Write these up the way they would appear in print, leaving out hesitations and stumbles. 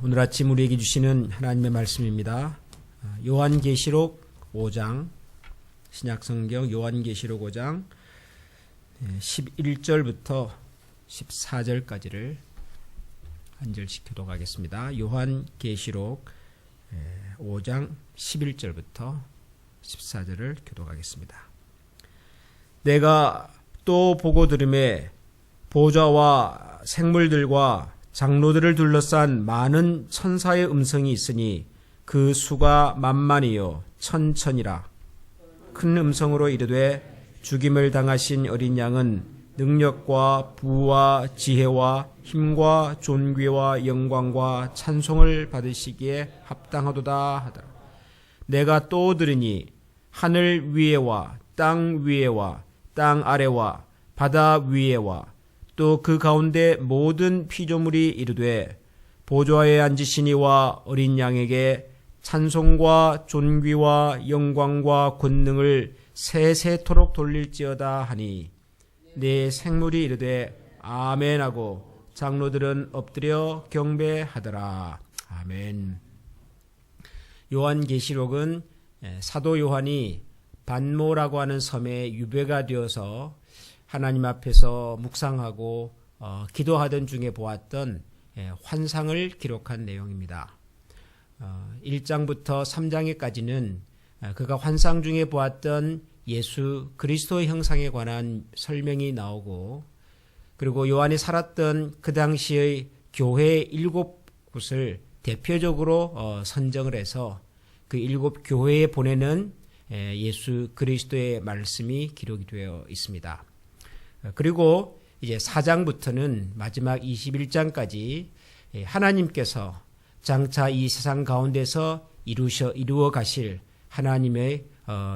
오늘 아침 우리에게 주시는 하나님의 말씀입니다. 요한계시록 5장, 신약성경 요한계시록 5장 11절부터 14절까지를 한 절씩 교독하겠습니다. 요한계시록 5장 11절부터 14절을 교독하겠습니다. 내가 또 보고 들음에 보좌와 생물들과 장로들을 둘러싼 많은 천사의 음성이 있으니 그 수가 만만이요 천천이라. 큰 음성으로 이르되 죽임을 당하신 어린 양은 능력과 부와 지혜와 힘과 존귀와 영광과 찬송을 받으시기에 합당하도다 하더라. 내가 또 들으니 하늘 위에와 땅 위에와 땅 아래와 바다 위에와 또 그 가운데 모든 피조물이 이르되 보좌에 앉으시니와 어린 양에게 찬송과 존귀와 영광과 권능을 세세토록 돌릴지어다 하니 네 생물이 이르되 아멘 하고 장로들은 엎드려 경배하더라. 아멘. 요한계시록은 사도 요한이 반모라고 하는 섬에 유배가 되어서 하나님 앞에서 묵상하고 기도하던 중에 보았던 환상을 기록한 내용입니다. 1장부터 3장에까지는 그가 환상 중에 보았던 예수 그리스도의 형상에 관한 설명이 나오고, 그리고 요한이 살았던 그 당시의 교회 7곳을 대표적으로 선정을 해서 그 7 교회에 보내는 예수 그리스도의 말씀이 기록이 되어 있습니다. 그리고 이제 4장부터는 마지막 21장까지 하나님께서 장차 이 세상 가운데서 이루어 가실 하나님의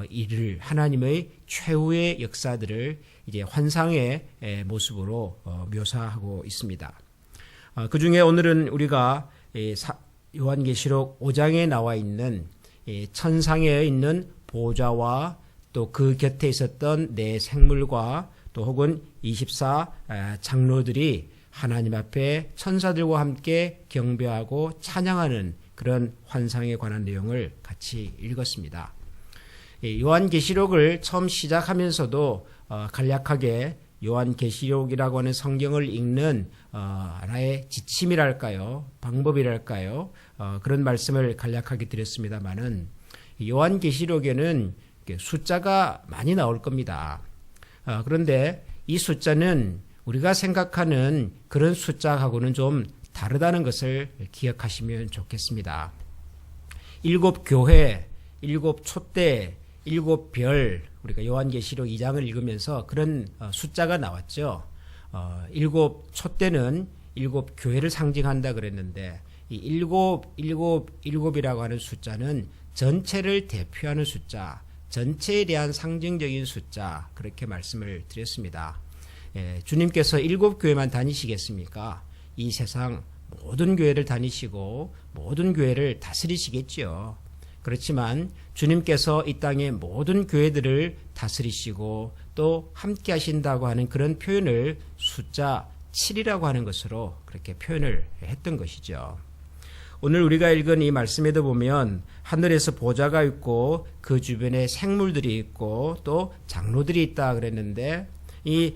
일을, 하나님의 최후의 역사들을 이제 환상의 모습으로 묘사하고 있습니다. 그 중에 오늘은 우리가 요한계시록 5장에 나와 있는 천상에 있는 보좌와 또 그 곁에 있었던 네 생물과 또 혹은 24 장로들이 하나님 앞에 천사들과 함께 경배하고 찬양하는 그런 환상에 관한 내용을 같이 읽었습니다. 요한계시록을 처음 시작하면서도 간략하게 요한계시록이라고 하는 성경을 읽는 하나의 지침이랄까요, 방법이랄까요, 그런 말씀을 간략하게 드렸습니다마는 요한계시록에는 숫자가 많이 나올 겁니다. 그런데 이 숫자는 우리가 생각하는 그런 숫자하고는 좀 다르다는 것을 기억하시면 좋겠습니다. 7 교회, 7 촛대, 7 별, 우리가 요한계시록 2장을 읽으면서 그런 숫자가 나왔죠. 7 촛대는 7 교회를 상징한다 그랬는데, 이 7이라고 하는 숫자는 전체를 대표하는 숫자, 전체에 대한 상징적인 숫자, 그렇게 말씀을 드렸습니다. 주님께서 7 교회만 다니시겠습니까? 이 세상 모든 교회를 다니시고 모든 교회를 다스리시겠지요. 그렇지만 주님께서 이 땅의 모든 교회들을 다스리시고 또 함께 하신다고 하는 그런 표현을 숫자 7이라고 하는 것으로 그렇게 표현을 했던 것이죠. 오늘 우리가 읽은 이 말씀에도 보면 하늘에서 보좌가 있고 그 주변에 생물들이 있고 또 장로들이 있다 그랬는데, 이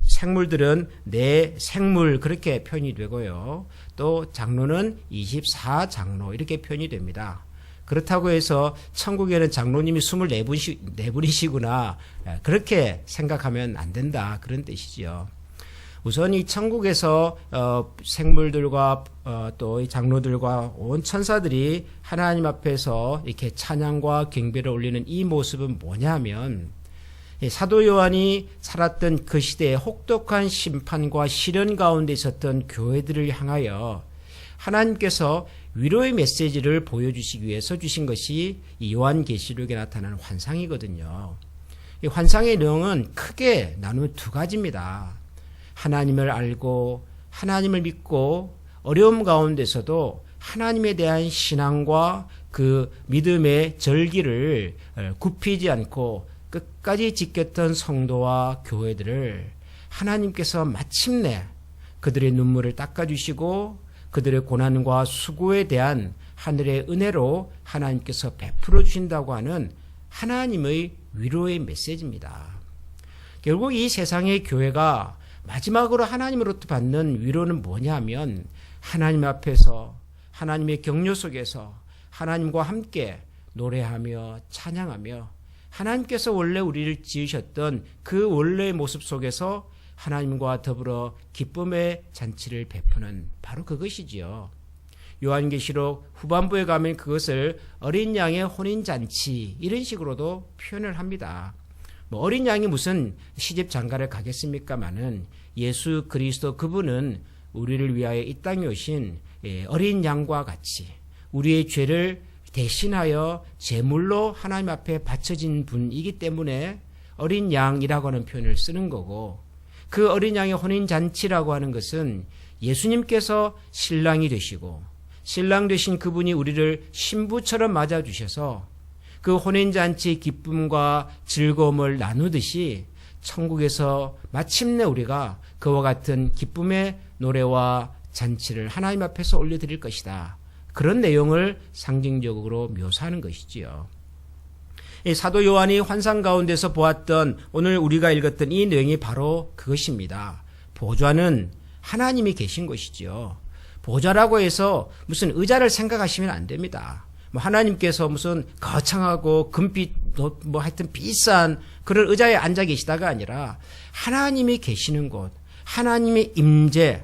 생물들은 네 생물 그렇게 표현이 되고요. 또 장로는 24 장로 이렇게 표현이 됩니다. 그렇다고 해서 천국에는 장로님이 24분이시구나 그렇게 생각하면 안 된다, 그런 뜻이지요. 우선 이 천국에서 생물들과 또 이 장로들과 온 천사들이 하나님 앞에서 이렇게 찬양과 경배를 올리는 이 모습은 뭐냐면, 사도 요한이 살았던 그 시대의 혹독한 심판과 시련 가운데 있었던 교회들을 향하여 하나님께서 위로의 메시지를 보여주시기 위해서 주신 것이 이 요한계시록에 나타나는 환상이거든요. 이 환상의 내용은 크게 나누면 2가지입니다. 하나님을 알고 하나님을 믿고 어려움 가운데서도 하나님에 대한 신앙과 그 믿음의 절기를 굽히지 않고 끝까지 지켰던 성도와 교회들을 하나님께서 마침내 그들의 눈물을 닦아주시고 그들의 고난과 수고에 대한 하늘의 은혜로 하나님께서 베풀어 주신다고 하는 하나님의 위로의 메시지입니다. 결국 이 세상의 교회가 마지막으로 하나님으로부터 받는 위로는 뭐냐면 하나님 앞에서 하나님의 격려 속에서 하나님과 함께 노래하며 찬양하며 하나님께서 원래 우리를 지으셨던 그 원래의 모습 속에서 하나님과 더불어 기쁨의 잔치를 베푸는 바로 그것이지요. 요한계시록 후반부에 가면 그것을 어린 양의 혼인잔치 이런 식으로도 표현을 합니다. 어린 양이 무슨 시집 장가를 가겠습니까마는 예수 그리스도 그분은 우리를 위하여 이 땅에 오신 어린 양과 같이 우리의 죄를 대신하여 제물로 하나님 앞에 바쳐진 분이기 때문에 어린 양이라고 하는 표현을 쓰는 거고, 그 어린 양의 혼인잔치라고 하는 것은 예수님께서 신랑이 되시고 신랑 되신 그분이 우리를 신부처럼 맞아주셔서 그 혼인잔치 기쁨과 즐거움을 나누듯이 천국에서 마침내 우리가 그와 같은 기쁨의 노래와 잔치를 하나님 앞에서 올려드릴 것이다. 그런 내용을 상징적으로 묘사하는 것이지요. 이 사도 요한이 환상 가운데서 보았던 오늘 우리가 읽었던 이 내용이 바로 그것입니다. 보좌는 하나님이 계신 것이지요. 보좌라고 해서 무슨 의자를 생각하시면 안 됩니다. 하나님께서 무슨 거창하고 금빛 하여튼 비싼 그런 의자에 앉아 계시다가 아니라 하나님이 계시는 곳, 하나님의 임재,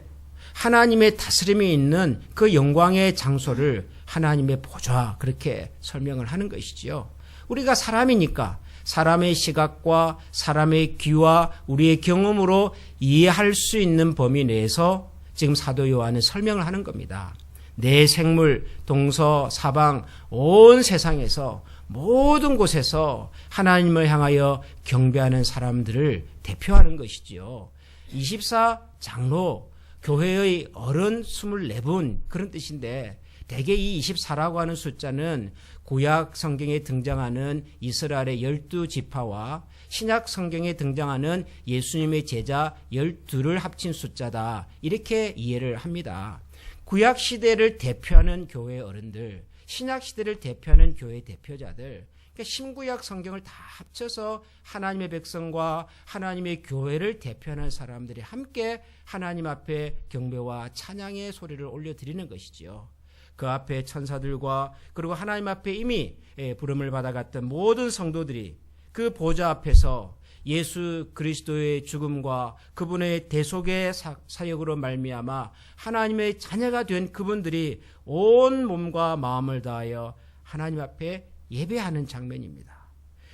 하나님의 다스림이 있는 그 영광의 장소를 하나님의 보좌 그렇게 설명을 하는 것이지요. 우리가 사람이니까 사람의 시각과 사람의 귀와 우리의 경험으로 이해할 수 있는 범위 내에서 지금 사도 요한은 설명을 하는 겁니다. 내 생물, 동서, 사방, 온 세상에서 모든 곳에서 하나님을 향하여 경배하는 사람들을 대표하는 것이지요. 24장로, 교회의 어른 24분 그런 뜻인데 대개 이 24라고 하는 숫자는 구약 성경에 등장하는 이스라엘의 12지파와 신약 성경에 등장하는 예수님의 제자 12를 합친 숫자다. 이렇게 이해를 합니다. 구약 시대를 대표하는 교회 어른들, 신약 시대를 대표하는 교회 대표자들, 그러니까 신구약 성경을 다 합쳐서 하나님의 백성과 하나님의 교회를 대표하는 사람들이 함께 하나님 앞에 경배와 찬양의 소리를 올려드리는 것이지요. 그 앞에 천사들과 그리고 하나님 앞에 이미 부름을 받아갔던 모든 성도들이 그 보좌 앞에서 예수 그리스도의 죽음과 그분의 대속의 사역으로 말미암아 하나님의 자녀가 된 그분들이 온 몸과 마음을 다하여 하나님 앞에 예배하는 장면입니다.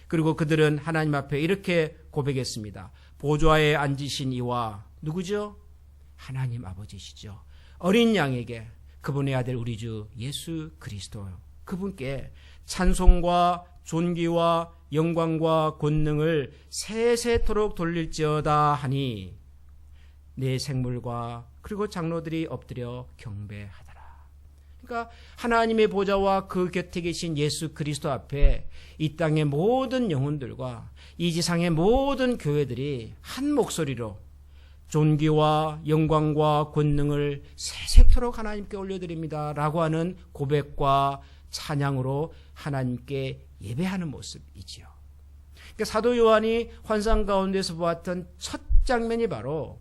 그리고 그들은 하나님 앞에 이렇게 고백했습니다. 보좌에 앉으신 이와 누구죠? 하나님 아버지시죠. 어린 양에게 그분의 아들 우리 주 예수 그리스도 그분께 찬송과 존귀와 영광과 권능을 세세토록 돌릴지어다 하니 내 생물과 그리고 장로들이 엎드려 경배하더라. 그러니까 하나님의 보좌와 그 곁에 계신 예수 그리스도 앞에 이 땅의 모든 영혼들과 이 지상의 모든 교회들이 한 목소리로 존귀와 영광과 권능을 세세토록 하나님께 올려드립니다 라고 하는 고백과 찬양으로 하나님께 예배하는 모습이지요. 그러니까 사도 요한이 환상 가운데서 보았던 첫 장면이 바로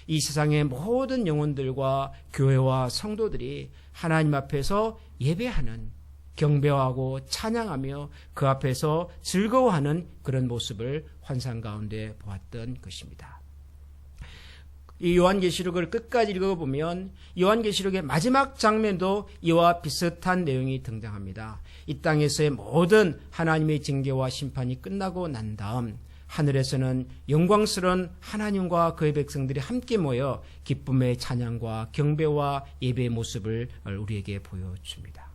이 세상의 모든 영혼들과 교회와 성도들이 하나님 앞에서 예배하는, 경배하고 찬양하며 그 앞에서 즐거워하는 그런 모습을 환상 가운데 보았던 것입니다. 이 요한계시록을 끝까지 읽어보면 요한계시록의 마지막 장면도 이와 비슷한 내용이 등장합니다. 이 땅에서의 모든 하나님의 징계와 심판이 끝나고 난 다음 하늘에서는 영광스러운 하나님과 그의 백성들이 함께 모여 기쁨의 찬양과 경배와 예배의 모습을 우리에게 보여줍니다.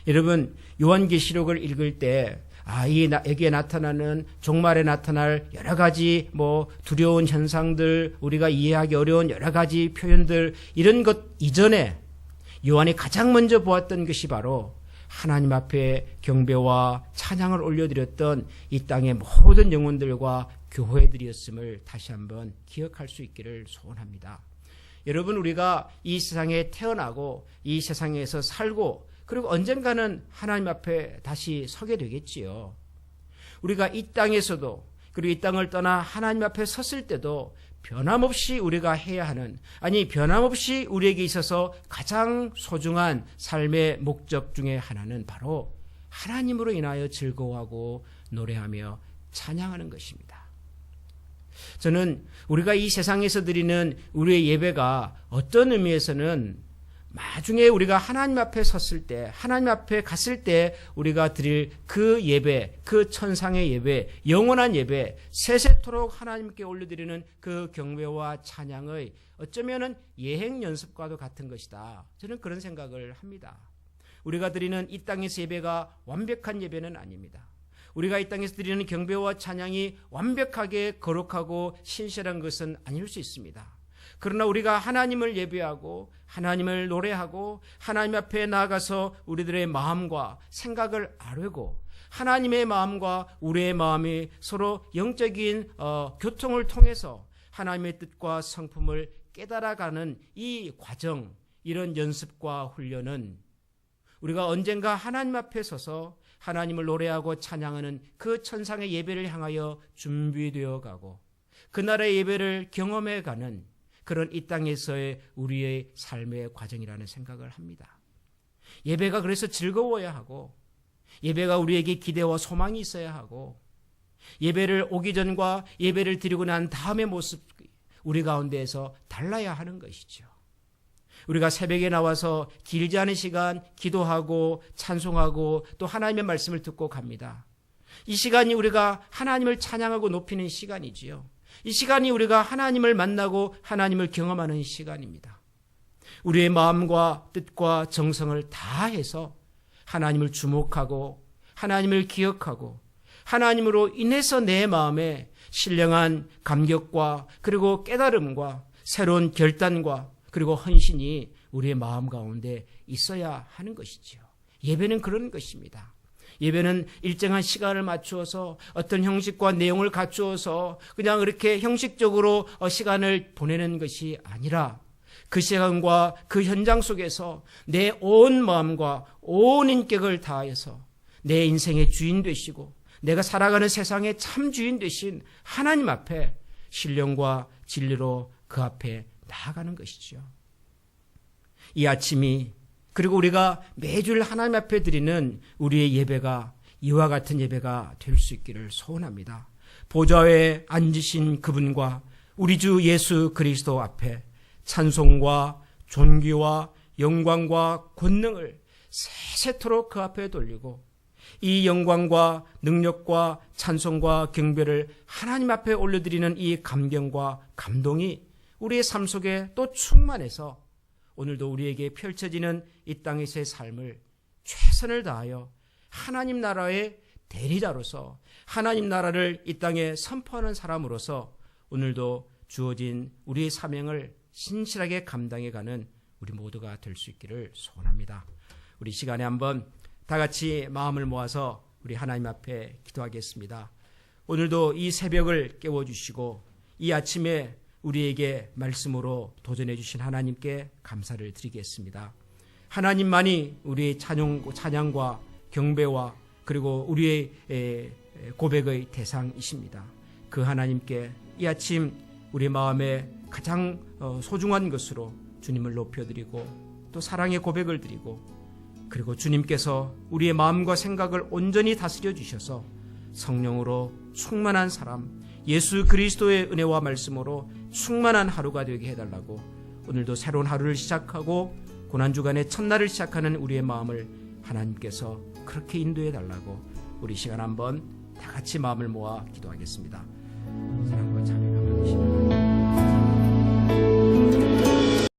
여러분, 요한계시록을 읽을 때 여기에 나타나는 종말에 나타날 여러 가지 두려운 현상들, 우리가 이해하기 어려운 여러 가지 표현들, 이런 것 이전에 요한이 가장 먼저 보았던 것이 바로 하나님 앞에 경배와 찬양을 올려드렸던 이 땅의 모든 영혼들과 교회들이었음을 다시 한번 기억할 수 있기를 소원합니다. 여러분, 우리가 이 세상에 태어나고 이 세상에서 살고 그리고 언젠가는 하나님 앞에 다시 서게 되겠지요. 우리가 이 땅에서도 그리고 이 땅을 떠나 하나님 앞에 섰을 때도 변함없이 우리가 해야 하는, 아니 변함없이 우리에게 있어서 가장 소중한 삶의 목적 중에 하나는 바로 하나님으로 인하여 즐거워하고 노래하며 찬양하는 것입니다. 저는 우리가 이 세상에서 드리는 우리의 예배가 어떤 의미에서는 나중에 우리가 하나님 앞에 섰을 때, 하나님 앞에 갔을 때 우리가 드릴 그 예배, 그 천상의 예배, 영원한 예배, 세세토록 하나님께 올려드리는 그 경배와 찬양의 어쩌면은 예행 연습과도 같은 것이다. 저는 그런 생각을 합니다. 우리가 드리는 이 땅에서 예배가 완벽한 예배는 아닙니다. 우리가 이 땅에서 드리는 경배와 찬양이 완벽하게 거룩하고 신실한 것은 아닐 수 있습니다. 그러나 우리가 하나님을 예배하고 하나님을 노래하고 하나님 앞에 나아가서 우리들의 마음과 생각을 아뢰고 하나님의 마음과 우리의 마음이 서로 영적인 교통을 통해서 하나님의 뜻과 성품을 깨달아가는 이 과정, 이런 연습과 훈련은 우리가 언젠가 하나님 앞에 서서 하나님을 노래하고 찬양하는 그 천상의 예배를 향하여 준비되어 가고 그날의 예배를 경험해 가는 그런 이 땅에서의 우리의 삶의 과정이라는 생각을 합니다. 예배가 그래서 즐거워야 하고 예배가 우리에게 기대와 소망이 있어야 하고 예배를 오기 전과 예배를 드리고 난 다음의 모습이 우리 가운데에서 달라야 하는 것이죠. 우리가 새벽에 나와서 길지 않은 시간 기도하고 찬송하고 또 하나님의 말씀을 듣고 갑니다. 이 시간이 우리가 하나님을 찬양하고 높이는 시간이지요. 이 시간이 우리가 하나님을 만나고 하나님을 경험하는 시간입니다. 우리의 마음과 뜻과 정성을 다해서 하나님을 주목하고 하나님을 기억하고 하나님으로 인해서 내 마음에 신령한 감격과 그리고 깨달음과 새로운 결단과 그리고 헌신이 우리의 마음 가운데 있어야 하는 것이지요. 예배는 그런 것입니다. 예배는 일정한 시간을 맞추어서 어떤 형식과 내용을 갖추어서 그냥 이렇게 형식적으로 시간을 보내는 것이 아니라 그 시간과 그 현장 속에서 내 온 마음과 온 인격을 다해서 내 인생의 주인 되시고 내가 살아가는 세상의 참 주인 되신 하나님 앞에 신령과 진리로 그 앞에 나아가는 것이죠. 이 아침이 그리고 우리가 매주 하나님 앞에 드리는 우리의 예배가 이와 같은 예배가 될 수 있기를 소원합니다. 보좌에 앉으신 그분과 우리 주 예수 그리스도 앞에 찬송과 존귀와 영광과 권능을 세세토록 그 앞에 돌리고 이 영광과 능력과 찬송과 경배를 하나님 앞에 올려드리는 이 감격과 감동이 우리의 삶 속에 또 충만해서 오늘도 우리에게 펼쳐지는 이 땅에서의 삶을 최선을 다하여 하나님 나라의 대리자로서 하나님 나라를 이 땅에 선포하는 사람으로서 오늘도 주어진 우리의 사명을 신실하게 감당해가는 우리 모두가 될 수 있기를 소원합니다. 우리 시간에 한번 다 같이 마음을 모아서 우리 하나님 앞에 기도하겠습니다. 오늘도 이 새벽을 깨워주시고 이 아침에 우리에게 말씀으로 도전해 주신 하나님께 감사를 드리겠습니다. 하나님만이 우리의 찬양과 경배와 그리고 우리의 고백의 대상이십니다. 그 하나님께 이 아침 우리 마음에 가장 소중한 것으로 주님을 높여드리고 또 사랑의 고백을 드리고 그리고 주님께서 우리의 마음과 생각을 온전히 다스려 주셔서 성령으로 충만한 사람, 예수 그리스도의 은혜와 말씀으로 충만한 하루가 되게 해달라고 오늘도 새로운 하루를 시작하고 고난주간의 첫날을 시작하는 우리의 마음을 하나님께서 그렇게 인도해 달라고 우리 시간 한번 다 같이 마음을 모아 기도하겠습니다. 사랑과 찬양